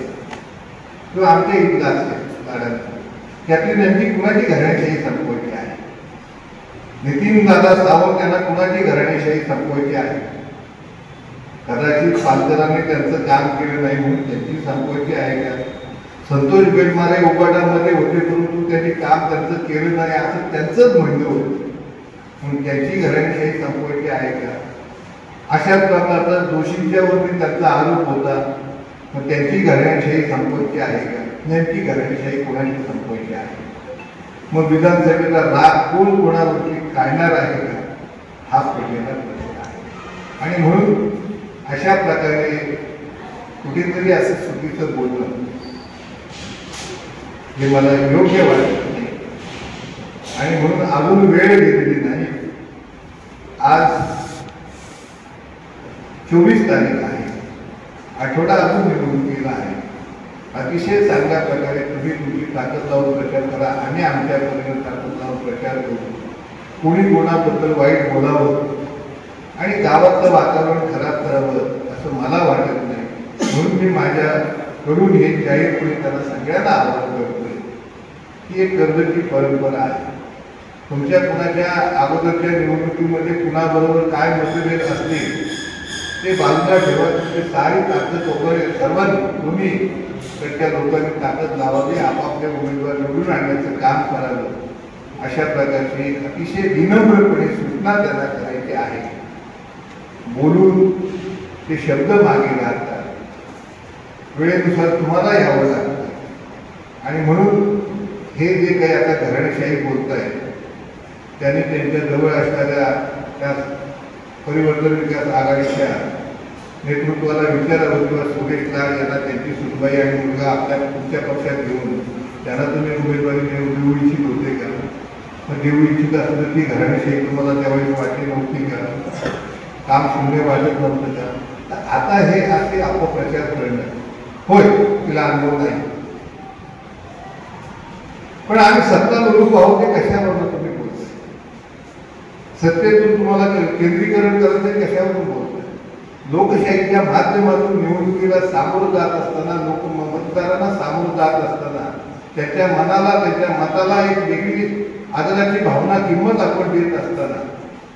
किंवा आमच्या इथलं असेल गाड्यांचं, त्यातली त्यांची कुणाची घराणेशाही संपवायची आहे. नितीन दादा सावंत यांना कुणाची घराणेशाही संपवायची आहे. कदाचित पालकरांनी त्यांचं काम केलं नाही म्हणून त्यांची संपवायची आहे का. संतोष बेलमारे उबाटामध्ये होते परंतु त्यांनी काम त्यांचं केलं नाही असं त्यांचंच म्हणणं होतं, म्हणून त्यांची घराणेशाही संपवायची आहे का. अशा प्रकारचा दोषींच्यावरती त्यांचा आरोप होता, मग त्यांची घराणेशाही संपवायची आहे का. नेमकी घराणेशाही कोणाची संपवायची आहे. मग विधानसभेला राग कोण कोणावरती काढणार आहे का, हा पडलेला प्रश्न आहे. आणि म्हणून अशा प्रकारे कुठेतरी असं चुकीचं बोलणं हे मला योग्य वाटत नाही. आणि म्हणून अजून वेळ गेलेली नाही. आज 24 तारीख आहे, आठवडा अजून निवडणुकीला आहे. अतिशय चांगल्या प्रकारे तुम्ही तुमची ताकद लावून प्रचार करा, आम्ही आमच्या परीने ताकद लावून प्रचार करू. कोणी कोणाबद्दल वाईट बोलावं आणि गावातलं वातावरण खराब करावं असं मला वाटत नाही. म्हणून मी माझ्याकडून हे जाहीरपणे त्यांना सगळ्यांना आवाहन करतोय की एक कर्जची परंपरा आहे. तुमच्या कुणाच्या अगोदरच्या निवडणुकीमध्ये कुणाबरोबर काय मतभेद असतील ते बाजूला ठेवा. तुमची सारी ताकद वगैरे सर्वांनी तुम्ही त्या लोकांनी ताकद लावावी, आपापल्या उमेदवार निवडून आणण्याचं काम करावं. अशा प्रकारची अतिशय विनम्रपणे सूचना त्यांना करायची आहे. बोलून ते शब्द मागे राहतात, वेळेनुसार तुम्हाला यावं लागतं. आणि म्हणून हे जे काही आता घराणेशाही बोलत आहेत त्यांनी त्यांच्या जवळ असणाऱ्या त्या परिवर्तन विकास आघाडीच्या नेतृत्वाला विचारावं किंवा सुरेश लाड यांना त्यांची सुनबाई आणि मुलगा आपल्या तुमच्या पक्षात घेऊन त्यांना तुम्ही उमेदवारी देऊ इच्छित होते का. मग देऊ इच्छित असलं ती घराणेशाही तुम्हाला त्यावेळी वाटली नव्हती का, काम शून्य वाटत नव्हतं का. तर आता हे असे अपप्रचार करणं होय, तिला अनुभव नाही, पण आम्ही सत्ता लोक आहोत ते कशावरून तुम्ही बोलता. सत्तेतून तुम्हाला केंद्रीकरण करायचं कशावरून बोलताय. लोकशाहीच्या माध्यमातून निवडणुकीला सामोरं जात असताना, मतदारांना सामोरं जात असताना त्याच्या मनाला, त्याच्या मताला एक वेगळी आदराची भावना, किंमत आपण देत असताना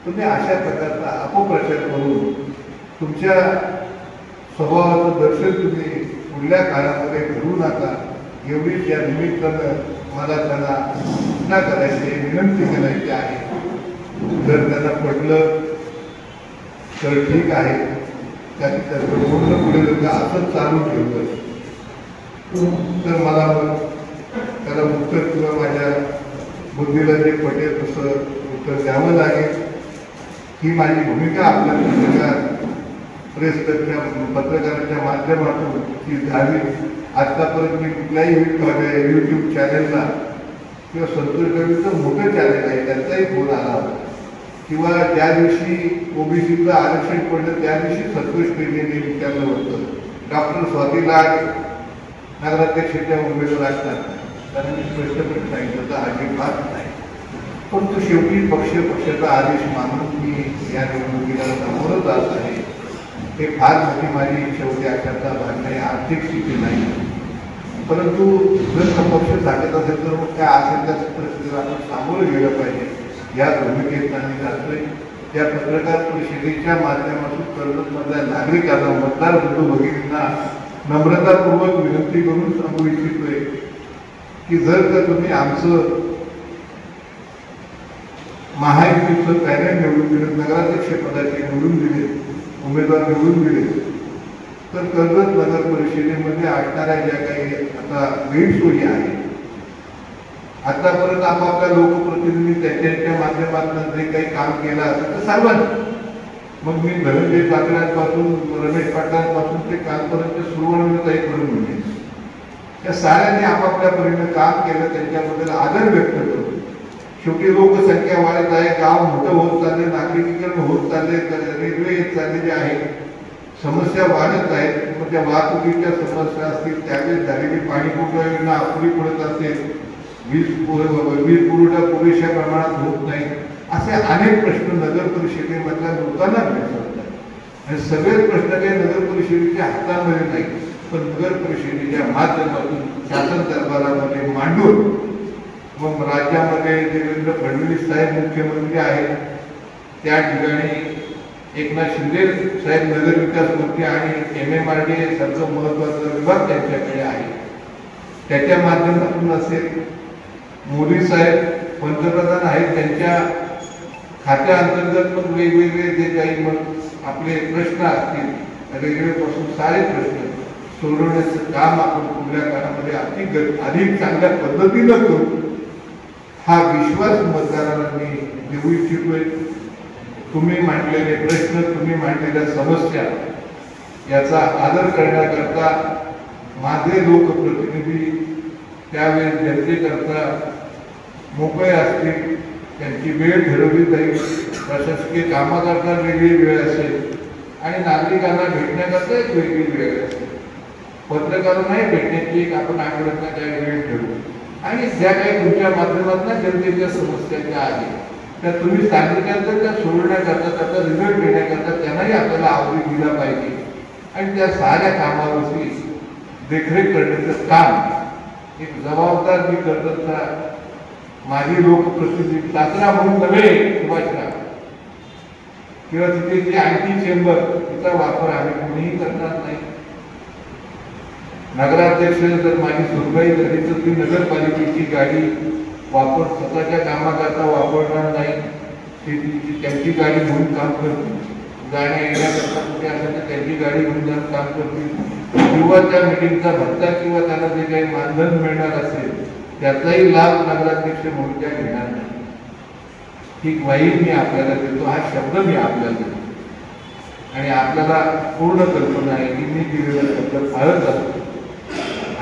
तुम्ही अशा प्रकारचा अपप्रचार करून तुमच्या स्वभावाचं दर्शन तुम्ही पुढल्या काळामध्ये घडवू नका. एवढीच या निमित्तानं मला त्यांना सूचना करायची, विनंती करायची आहे. जर त्यांना पटलं तर ठीक आहे, त्याचं पूर्ण पुढे असंच चालू ठेवलं तर मला त्याला उत्तर किंवा माझ्या बुद्धीला जे पटेल तसं उत्तर द्यावं लागेल. ही माझी भूमिका आपल्या पत्रकाराच्या माध्यमातून ती झाली. आतापर्यंत मी कुठल्याही यूट्यूब चॅनेलला किंवा संतोष गवळीचं मोठं चॅनेल आहे त्याचाही फोन आला होता, किंवा ज्या दिवशी ओबीसीचं आरक्षण पडलं त्या दिवशी संतोष पेढेंनी विचारलं होतं डॉक्टर स्वाती लाड नगराध्यक्षाच्या उमेदवार असतात, त्यांना मी स्पष्टपणे सांगितलं होतं अजिबात नाही. परंतु शेवटी पक्षाचा आदेश मानून मी या निवडणुकीला सामोरं जात आहे. हे फार मोठी माझी इच्छा होती, अशाचा भाग नाही, आर्थिक स्थिती नाही. परंतु जर हा पक्ष सांगत असेल तर मग काय असेल त्या परिस्थितीला आपण सामोरं गेलं पाहिजे या भूमिकेत आम्ही जातोय. त्या पत्रकार परिषदेच्या माध्यमातून कर्जतमधल्या नागरिकांना मतदार बंधू भगिनींना नम्रतापूर्वक विनंती करून सांगू इच्छितोय की जर का तुम्ही आमचं महायुतीचं पॅनल निवडून दिलं, नगराध्यक्ष पदाचे निवडून दिले, उमेदवार निवडून दिले, तर कर्जत नगर परिषदेमध्ये असणाऱ्या ज्या काही आता गैरसोयी आहेत, आतापर्यंत आपापल्या लोकप्रतिनिधी त्यांच्या माध्यमातून जे काही काम केलं असेल तर सर्वांनी, मग मी धनंजय पाटलांपासून रमेश पाटलांपासून ते कालपर्यंत सुरुवातीपर्यंत म्हणजे त्या साऱ्यांनी आपापल्या परीने काम केलं, त्यांच्याबद्दल आदर व्यक्त करतो. शेवटी लोकसंख्या वाढत आहे, गाव मोठं होत चालले, नागरिकीकरण होत चालले, रेल्वे येत चालले जे आहे, समस्या वाढत आहेत. मग त्या वाहतुकीच्या समस्या असतील, त्यावेळेस झालेली पाणी पुरवठा योजना अपुरी पडत असेल, वीज पुरवठा पुरेशा प्रमाणात होत नाही, असे अनेक प्रश्न नगर परिषदेमधल्या लोकांना भेटतात. आणि सगळेच प्रश्न काही नगर परिषदेच्या हातामध्ये नाही, पण नगर परिषदेच्या माध्यमातून शासन दरबारामध्ये मांडून मग राज्यामध्ये देवेंद्र फडणवीस साहेब मुख्यमंत्री आहेत, त्या ठिकाणी एकनाथ शिंदे साहेब नगर विकास मंत्री आणि MMRDA सारखं महत्वाचा विभाग त्यांच्याकडे आहे, त्याच्या माध्यमातून असेल, मोदी साहेब पंतप्रधान आहेत, त्यांच्या खात्याअंतर्गत मग वेगवेगळे जे काही मग आपले प्रश्न असतील, रेल्वेपासून सारे प्रश्न सोडवण्याचं काम आपण पुढल्या काळामध्ये अधिक चांगल्या पद्धतीनं करू, हा विश्वास मतदारांना मी देऊ इच्छितोय. तुम्ही मांडलेले प्रश्न, तुम्ही मांडलेल्या समस्या याचा आदर करण्याकरता माझे लोकप्रतिनिधी त्यावेळेस जनतेकरता मोकळे असतील, त्यांची वेळ ठरवली जाईल, प्रशासकीय कामाकरता वेगळी वेळ असेल आणि नागरिकांना भेटण्याकरता एक वेगळी वेळ असेल. पत्रकारांनाही भेटण्याची एक आपण आठवड्यातला काही वेळ ठेवू आणि ज्या काही तुमच्या माध्यमातून जनतेच्या समस्या ज्या आहेत त्या तुम्ही सांगितल्यानंतर त्या सोडवण्याकरता, त्याचा रिझल्ट देण्याकरता त्यांनाही आपल्याला आवडी दिला पाहिजे आणि त्या साऱ्या कामावरती देखरेख करण्याचं काम एक जबाबदार मी कर्जतचा माझी लोकप्रतिनिधी सासरा म्हणून नव्हे, सुभाषराव किंवा तिथे जी IT चेंबर तिचा वापर आम्ही कोणीही करणार नाही. नगराध्यक्ष जर माझी सुरवाई झाली तर ती नगरपालिकेची गाडी स्वतःच्या कामाकरता वापरणार नाही, त्यांची गाडी घेऊन काम करतील, जाण्या येण्याकरता कुठे असेल तर त्यांची गाडी घेऊन जाऊन काम करतील, किंवा त्या मिटिंगचा भत्ता किंवा त्यांना जे काही मानधन मिळणार असेल त्याचाही लाभ नगराध्यक्ष म्हणून त्या घेणार नाही. ही ग्वाही मी आपल्याला देतो, हा शब्द मी आपल्याला देतो आणि आपल्याला पूर्ण कल्पना आहे की मी दिलेला शब्द पाळत असतो.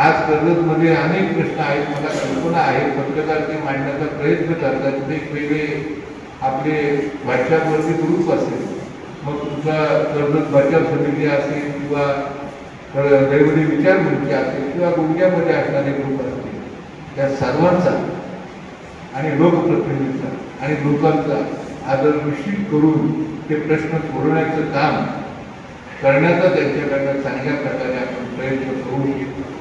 आज कर्जतमध्ये अनेक प्रश्न आहेत, मला कल्पना आहे, पत्रकार ते मांडण्याचा प्रयत्न करतात, वेगवेगळे आपले व्हॉट्सअपवरती ग्रुप असेल, मग तुमचा कर्जत बचाव समिती असेल किंवा दैवडी विचार मंच असेल किंवा गुडघ्यामध्ये असणारे ग्रुप असतील, त्या सर्वांचा आणि लोकप्रतिनिधींचा आणि लोकांचा आदर निश्चित करून ते प्रश्न सोडवण्याचं काम करण्याचा त्यांच्याकडनं चांगल्या प्रकारे आपण प्रयत्न करू.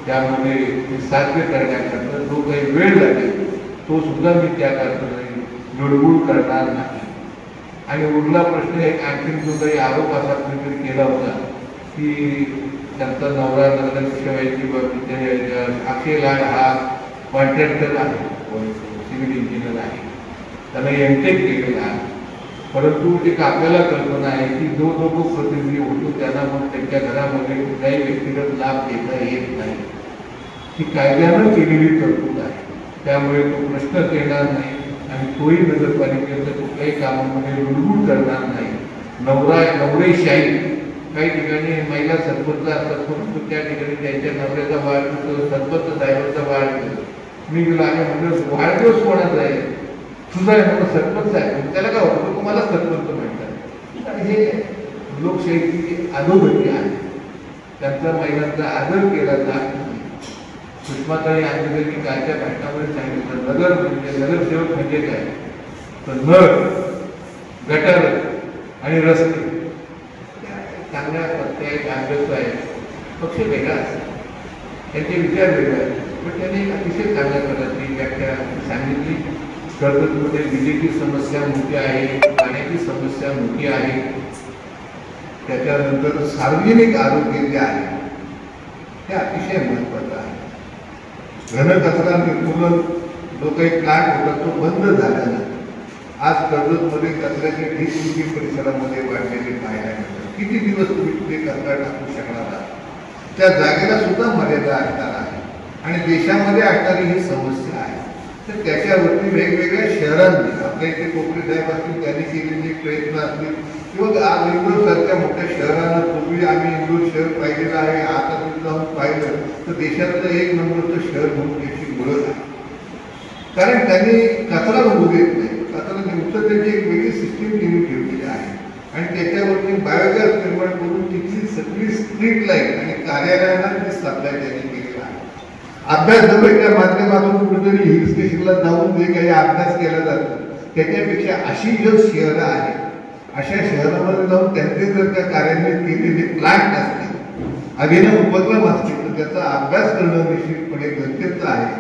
त्यामध्ये ते साध्य करण्याकरता जो काही वेळ लागेल तो सुद्धा मी त्या कारणाने निडगुळ करणार नाही. आणि उरला प्रश्न एक आणखी जो काही आरोप असा कुणीतरी केला होता की त्यांचा नवरा नगराध्यक्ष व्हायची बाबतीत अक्षय लाड हा कॉन्ट्रॅक्टर आहे, सिव्हिल इंजिनियर आहे, त्यानं MTech केलेला आहे, परंतु एक आपल्याला कल्पना आहे की जो लोकप्रतिनिधी होतो त्यांना मग त्यांच्या घरामध्ये कुठल्याही व्यक्तिगत लाभ घेता येत नाही. ही कायद्यानं केलेली तरतूद आहे. त्यामुळे तो प्रश्नच येणार नाही आणि तोही नगरपालिकेचं कुठल्याही कामामध्ये लुडबुड करणार नाही. नवरेशाही काही ठिकाणी महिला सरपंच असतात, परंतु त्या ठिकाणी त्यांच्या नवऱ्याचा वाढदिवस, सरपंच साहेबांचा वाढदिवस, मी गेलो आम्ही म्हणलं वाढदिवस कोणाचा आहे, तुझा आहे म्हणून सरपंच आहे, त्याला काय होतं तुम्हाला सरपंच म्हणतात. आणि हे लोकशाहीची अधोगती आहे. त्यांचा महिलांचा आदर केला जात नाही. सुषमाताई आंबेडकरांनी कालच्या भाषणामध्ये सांगितलं नगरसेवक म्हणजे काय, तर नळ, गटार आणि रस्ते चांगल्या प्रत्येक अभ्यास आहे. पक्ष वेगळा असतो, त्यांचे विचार वेगळे आहेत, पण त्यांनी एक अतिशय चांगल्या प्रकारची व्याख्या सांगितली. कर्जतमध्ये विजेची समस्या मोठी आहे, पाण्याची समस्या मोठी आहे, त्याच्यानंतर सार्वजनिक आरोग्य जे आहे ते अतिशय महत्त्वाचं आहे. घनकचरा निर्मूलन जो काही प्लॅन होता तो बंद झाला नाही. आज कर्जतमध्ये कचऱ्याचे ढीग परिसरामध्ये वाढलेले पाहायला मिळतात. किती दिवस तुम्ही तिथे कचरा टाकू शकणार आहात, त्या जागेला सुद्धा मर्यादा असणार आहे आणि देशामध्ये असणारी ही समस्या आहे. तर त्याच्यावरती वेगवेगळ्या शहरांनी आपल्या इथे कोकरे साहेब असतील त्यांनी केलेले प्रयत्न असतील किंवा आज इंदोर सारख्या मोठ्या शहरांना पूर्वी आम्ही इंदोर शहर पाहिलेलं आहे, आता तिथे जाऊन पाहिलं तर देशातलं एक नंबरचं शहर म्हणून त्याची ओळख आहे. कारण त्यांनी कचरा होऊ देत नाही. कचरा नेमकं त्याची एक वेगळी सिस्टीम त्यांनी ठेवलेली आहे आणि त्याच्यावरती बायोगॅस निर्माण करून तिथली सगळी स्ट्रीट लाईट आणि कार्यालयांना ती सप्लाय त्यांनी केलेला आहे. अभ्यासक्रमाच्या माध्यमातून कुठेतरी हिल स्टेशनला जाऊन जे काही अभ्यास केला जातो त्याच्यापेक्षा अशी जर शहरं आहेत, अशा शहरामध्ये जाऊन त्यांचे जर त्या कार्यान्वित केलेले प्लॅन असतील, अभिनव उपक्रम असतील तर त्याचा अभ्यास करणं निश्चितपणे गरजेचं आहे.